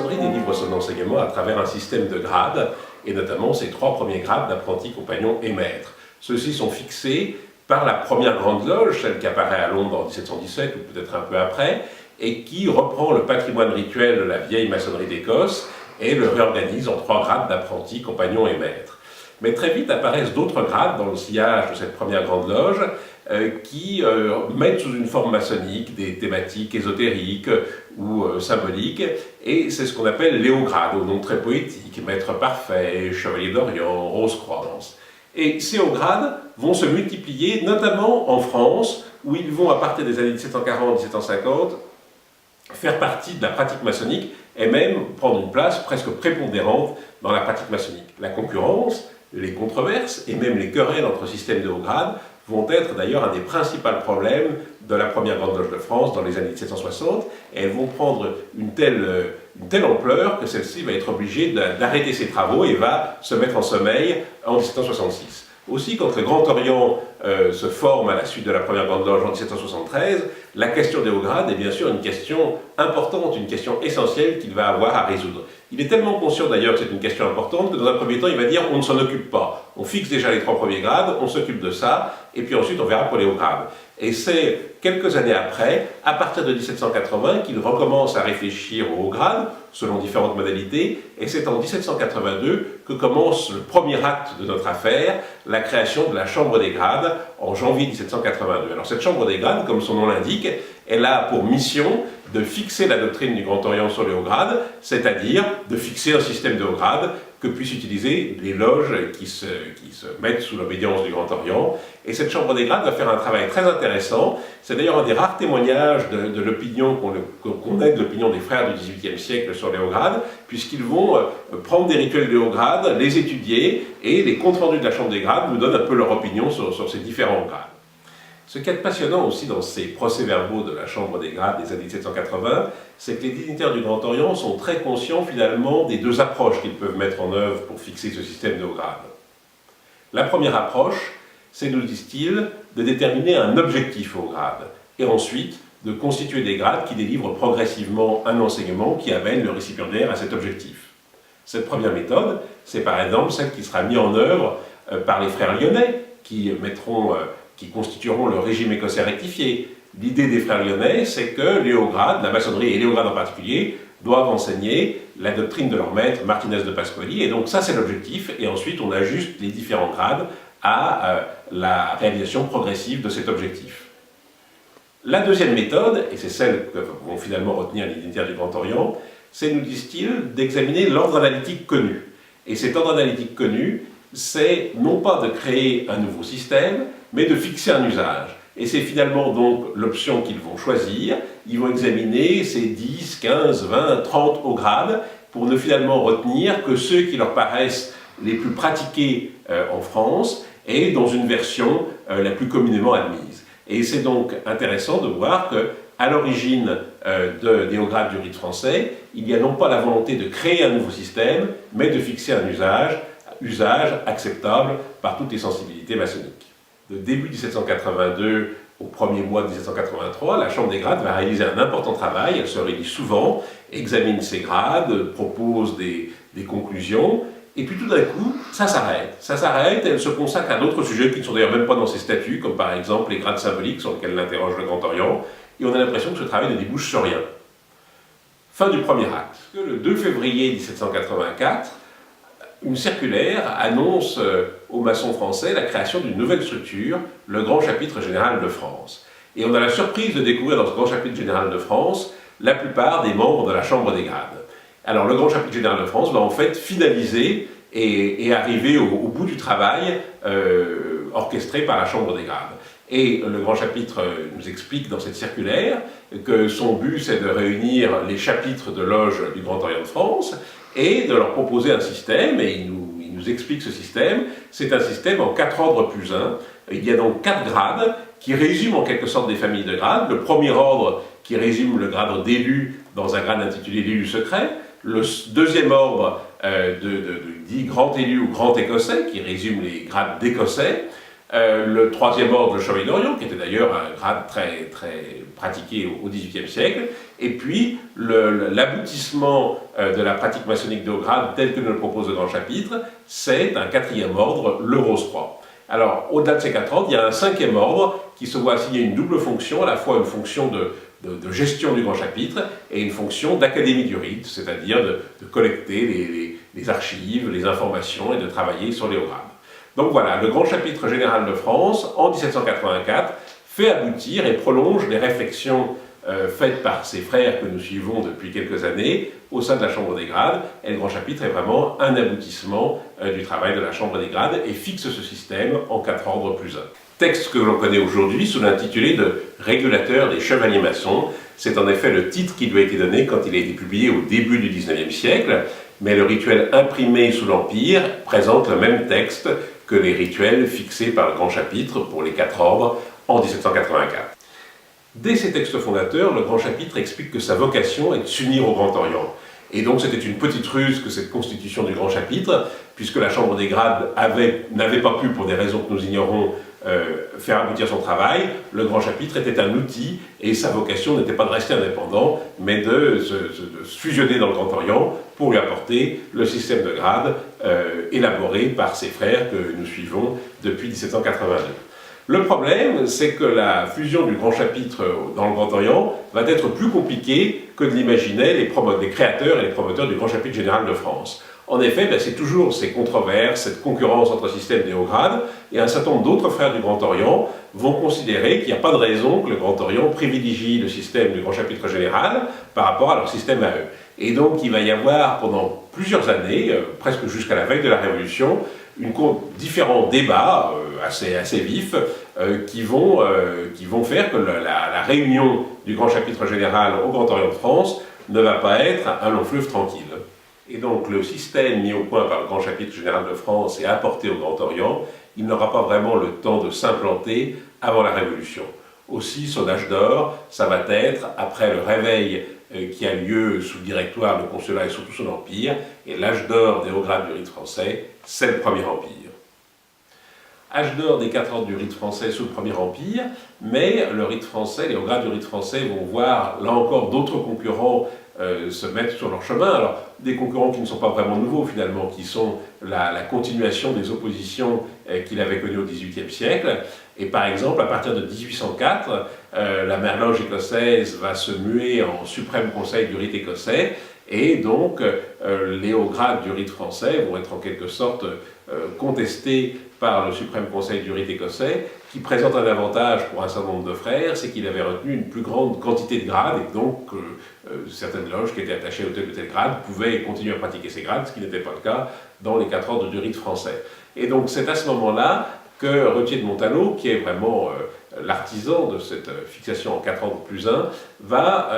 maçonnerie délivre son enseignement à travers un système de grades, et notamment ses 3 premiers grades d'apprenti, compagnon et maître. Ceux-ci sont fixés par la première grande loge, celle qui apparaît à Londres en 1717 ou peut-être un peu après, et qui reprend le patrimoine rituel de la vieille maçonnerie d'Écosse et le réorganise en 3 grades d'apprenti, compagnon et maître. Mais très vite apparaissent d'autres grades dans le sillage de cette première grande loge qui mettent sous une forme maçonnique des thématiques ésotériques ou symboliques, et c'est ce qu'on appelle les hauts grades, au nom très poétique, maître parfait, chevalier d'Orient, rose-croix. Et ces hauts grades vont se multiplier, notamment en France, où ils vont, à partir des années 1740-1750, faire partie de la pratique maçonnique et même prendre une place presque prépondérante dans la pratique maçonnique. La concurrence, les controverses et même les querelles entre systèmes de haut grade vont être d'ailleurs un des principaux problèmes de la première Grande Loge de France dans les années 1760, et elles vont prendre une telle ampleur que celle-ci va être obligée d'arrêter ses travaux et va se mettre en sommeil en 1766. Aussi, quand le Grand Orient se forme à la suite de la première Grande Loge en 1773, la question des hauts grades est bien sûr une question importante, une question essentielle qu'il va avoir à résoudre. Il est tellement conscient d'ailleurs que c'est une question importante que dans un premier temps il va dire on ne s'en occupe pas. On fixe déjà les 3 premiers grades, on s'occupe de ça, et puis ensuite on verra pour les hauts grades. Et c'est quelques années après, à partir de 1780, qu'il recommence à réfléchir aux hauts grades, selon différentes modalités, et c'est en 1782 que commence le premier acte de notre affaire, la création de la Chambre des grades, en janvier 1782. Alors cette Chambre des grades, comme son nom l'indique, elle a pour mission de fixer la doctrine du Grand Orient sur les hauts grades, c'est-à-dire de fixer un système de hauts grades que puissent utiliser les loges qui se mettent sous l'obédience du Grand Orient. Et cette Chambre des grades va faire un travail très intéressant. C'est d'ailleurs un des rares témoignages de l'opinion qu'on ait de l'opinion des frères du XVIIIe siècle sur les hauts grades, puisqu'ils vont prendre des rituels de hauts grades, les étudier, et les comptes rendus de la Chambre des grades nous donnent un peu leur opinion sur ces différents hauts grades. Ce qui est passionnant aussi dans ces procès-verbaux de la Chambre des grades des années 1780, c'est que les dignitaires du Grand Orient sont très conscients finalement des 2 approches qu'ils peuvent mettre en œuvre pour fixer ce système de hauts grades. La première approche, c'est, nous disent-ils, de déterminer un objectif au grade, et ensuite de constituer des grades qui délivrent progressivement un enseignement qui amène le récipiendaire à cet objectif. Cette première méthode, c'est par exemple celle qui sera mise en œuvre par les frères lyonnais, qui constitueront le régime écossais rectifié. L'idée des frères lyonnais, c'est que les hauts grades, la maçonnerie et les hauts grades en particulier, doivent enseigner la doctrine de leur maître, Martinez de Pasquali, et donc ça c'est l'objectif, et ensuite on ajuste les différents grades à la réalisation progressive de cet objectif. La deuxième méthode, et c'est celle que vont finalement retenir les dignitaires du Grand Orient, c'est, nous disent-ils, d'examiner l'ordre analytique connu. Et cet ordre analytique connu, c'est non pas de créer un nouveau système, mais de fixer un usage. Et c'est finalement donc l'option qu'ils vont choisir. Ils vont examiner ces 10, 15, 20, 30 hauts grades pour ne finalement retenir que ceux qui leur paraissent les plus pratiqués en France et dans une version la plus communément admise. Et c'est donc intéressant de voir qu'à l'origine des hauts grades du rite français, il n'y a non pas la volonté de créer un nouveau système, mais de fixer un usage acceptable par toutes les sensibilités maçonniques. De début 1782 au premier mois de 1783, la Chambre des grades va réaliser un important travail. Elle se réunit souvent, examine ses grades, propose des conclusions, et puis tout d'un coup, ça s'arrête. Ça s'arrête, elle se consacre à d'autres sujets qui ne sont d'ailleurs même pas dans ses statuts, comme par exemple les grades symboliques sur lesquels l'interroge le Grand Orient, et on a l'impression que ce travail ne débouche sur rien. Fin du premier acte. Le 2 février 1784, une circulaire annonce aux maçons français la création d'une nouvelle structure, le Grand Chapitre Général de France. Et on a la surprise de découvrir dans ce Grand Chapitre Général de France la plupart des membres de la Chambre des grades. Alors le Grand Chapitre Général de France va en fait finaliser et arriver au bout du travail orchestré par la Chambre des grades. Et le Grand Chapitre nous explique dans cette circulaire que son but c'est de réunir les chapitres de loges du Grand Orient de France et de leur proposer un système, et il nous explique ce système. C'est un système en 4 ordres plus 1. Il y a donc 4 grades qui résument en quelque sorte des familles de grades. Le premier ordre qui résume le grade d'élu dans un grade intitulé l'élu secret. Le deuxième ordre dit grand élu ou grand écossais, qui résume les grades d'écossais. Le troisième ordre, le Chevalier d'Orient, qui était d'ailleurs un grade très, très pratiqué au XVIIIe siècle, et puis l'aboutissement de la pratique maçonnique de haut grade, tel que nous le propose le Grand Chapitre, c'est un quatrième ordre, le Rose-Croix. Alors, au-delà de ces quatre ordres, il y a un cinquième ordre qui se voit assigner une double fonction, à la fois une fonction de gestion du Grand Chapitre et une fonction d'académie du rite, c'est-à-dire de collecter les archives, les informations et de travailler sur les hauts grades. Donc voilà, le Grand Chapitre général de France, en 1784, fait aboutir et prolonge les réflexions faites par ces frères que nous suivons depuis quelques années au sein de la Chambre des Grades. Et le Grand Chapitre est vraiment un aboutissement du travail de la Chambre des Grades et fixe ce système en 4 ordres plus 1. Texte que l'on connaît aujourd'hui sous l'intitulé de Régulateur des chevaliers maçons. C'est en effet le titre qui lui a été donné quand il a été publié au début du XIXe siècle, mais le rituel imprimé sous l'Empire présente le même texte que les rituels fixés par le Grand Chapitre pour les 4 ordres en 1784. Dès ses textes fondateurs, le Grand Chapitre explique que sa vocation est de s'unir au Grand Orient. Et donc c'était une petite ruse que cette constitution du Grand Chapitre, puisque la Chambre des Grades n'avait pas pu, pour des raisons que nous ignorons, faire aboutir son travail. Le Grand Chapitre était un outil, et sa vocation n'était pas de rester indépendant, mais de se fusionner dans le Grand Orient pour lui apporter le système de grades élaboré par ses frères que nous suivons depuis 1782. Le problème, c'est que la fusion du Grand Chapitre dans le Grand Orient va être plus compliquée que de l'imaginaient les créateurs et les promoteurs du Grand Chapitre général de France. En effet, c'est toujours ces controverses, cette concurrence entre systèmes des hauts grades, et un certain nombre d'autres frères du Grand Orient vont considérer qu'il n'y a pas de raison que le Grand Orient privilégie le système du Grand Chapitre général par rapport à leur système à eux. Et donc il va y avoir pendant plusieurs années, presque jusqu'à la veille de la Révolution, différents débats assez vifs qui vont faire que la réunion du Grand Chapitre général au Grand Orient de France ne va pas être un long fleuve tranquille. Et donc le système mis au point par le Grand Chapitre général de France et apporté au Grand Orient, il n'aura pas vraiment le temps de s'implanter avant la Révolution. Aussi, son âge d'or, ça va être après le réveil qui a lieu sous le Directoire, le Consulat et surtout sous l'Empire, et l'âge d'or des hauts grades du rite français, c'est le Premier Empire. Âge d'or des 4 ordres du rite français sous le Premier Empire, mais le rite français, les hauts grades du rite français vont voir, là encore, d'autres concurrents se mettre sur leur chemin. Alors, des concurrents qui ne sont pas vraiment nouveaux finalement, qui sont la continuation des oppositions qu'il avait connues au XVIIIe siècle. Et par exemple, à partir de 1804, la Merloge écossaise va se muer en suprême conseil du rite écossais, et donc les hauts grades du rite français vont être en quelque sorte contestés par le suprême conseil du rite écossais, qui présente un avantage pour un certain nombre de frères, c'est qu'il avait retenu une plus grande quantité de grades, et donc certaines loges qui étaient attachées à tel ou tel grade pouvaient continuer à pratiquer ces grades, ce qui n'était pas le cas dans les 4 ordres du rite français. Et donc c'est à ce moment-là que Retier de Montalot, qui est vraiment l'artisan de cette fixation en 4 ordres plus 1, va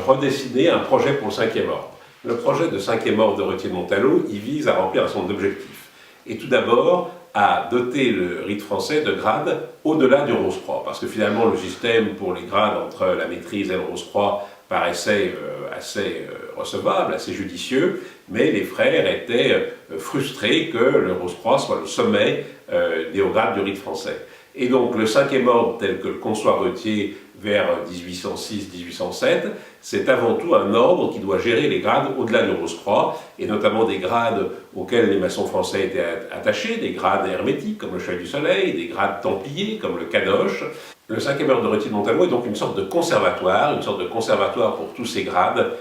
redessiner un projet pour le 5e ordre. Le projet de 5e ordre de Retier de Montalot, il vise à remplir un certain nombre d'objectifs. Et tout d'abord, à doter le rite français de grades au-delà du Rose-Croix, parce que finalement le système pour les grades entre la maîtrise et le Rose-Croix paraissait assez recevable, assez judicieux, mais les frères étaient frustrés que le Rose-Croix soit le sommet des hauts grades du rite français. Et donc le 5e ordre, tel que le conçoit Retier vers 1806-1807, c'est avant tout un ordre qui doit gérer les grades au-delà du Rose-Croix, et notamment des grades auxquels les maçons français étaient attachés, des grades hermétiques comme le Chevalier du Soleil, des grades templiers comme le Cadoche. Le 5e ordre de Retier de Montalot est donc une sorte de conservatoire pour tous ces grades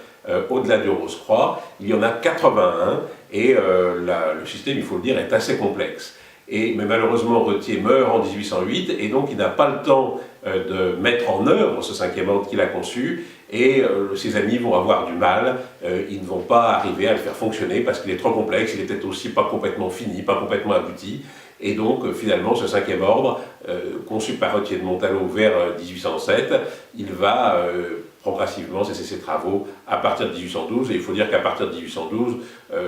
au-delà du Rose-Croix. Il y en a 81, et le système, il faut le dire, est assez complexe. Mais malheureusement, Retier meurt en 1808, et donc il n'a pas le temps de mettre en œuvre ce 5e ordre qu'il a conçu, et ses amis vont avoir du mal, ils ne vont pas arriver à le faire fonctionner parce qu'il est trop complexe, il était aussi pas complètement fini, pas complètement abouti, et donc finalement ce 5e ordre, conçu par Retier de Montalot vers 1807, il va progressivement cesser ses travaux à partir de 1812, et il faut dire qu'à partir de 1812,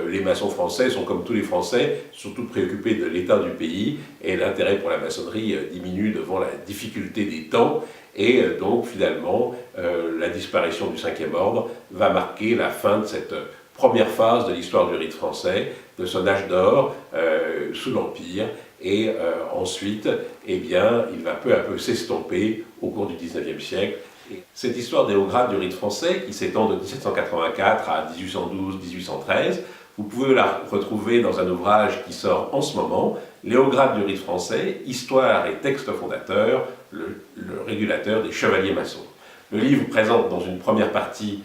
les maçons français sont comme tous les Français, surtout préoccupés de l'état du pays, et l'intérêt pour la maçonnerie diminue devant la difficulté des temps, et donc finalement la disparition du 5e ordre va marquer la fin de cette première phase de l'histoire du rite français, de son âge d'or sous l'Empire, et ensuite, eh bien, il va peu à peu s'estomper au cours du XIXe siècle. Cette histoire des hauts grades du rite français, qui s'étend de 1784 à 1812-1813, vous pouvez la retrouver dans un ouvrage qui sort en ce moment, Les hauts grades du rite français, Histoire et texte fondateur, le régulateur des chevaliers maçons. Le livre présente dans une première partie,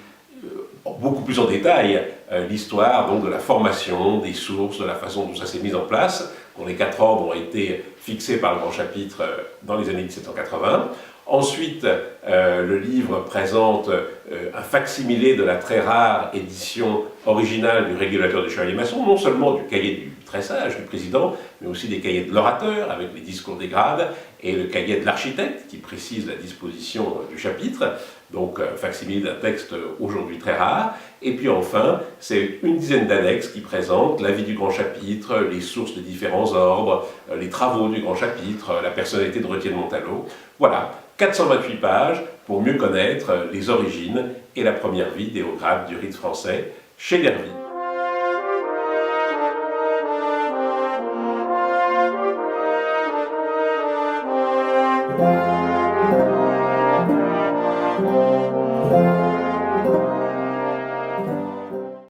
beaucoup plus en détail, l'histoire donc de la formation, des sources, de la façon dont ça s'est mis en place, dont les 4 ordres ont été fixés par le grand chapitre dans les années 1780. Ensuite, le livre présente un facsimilé de la très rare édition originale du régulateur des chevaliers maçons, non seulement du cahier du très sage du président, mais aussi des cahiers de l'orateur avec les discours des grades, et le cahier de l'architecte qui précise la disposition du chapitre, donc facsimilé d'un texte aujourd'hui très rare. Et puis enfin, c'est une dizaine d'annexes qui présentent la vie du grand chapitre, les sources des différents ordres, les travaux du grand chapitre, la personnalité de Retier de Montalot. Voilà, 428 pages pour mieux connaître les origines et la première vie des hauts grades du rite français chez Derville.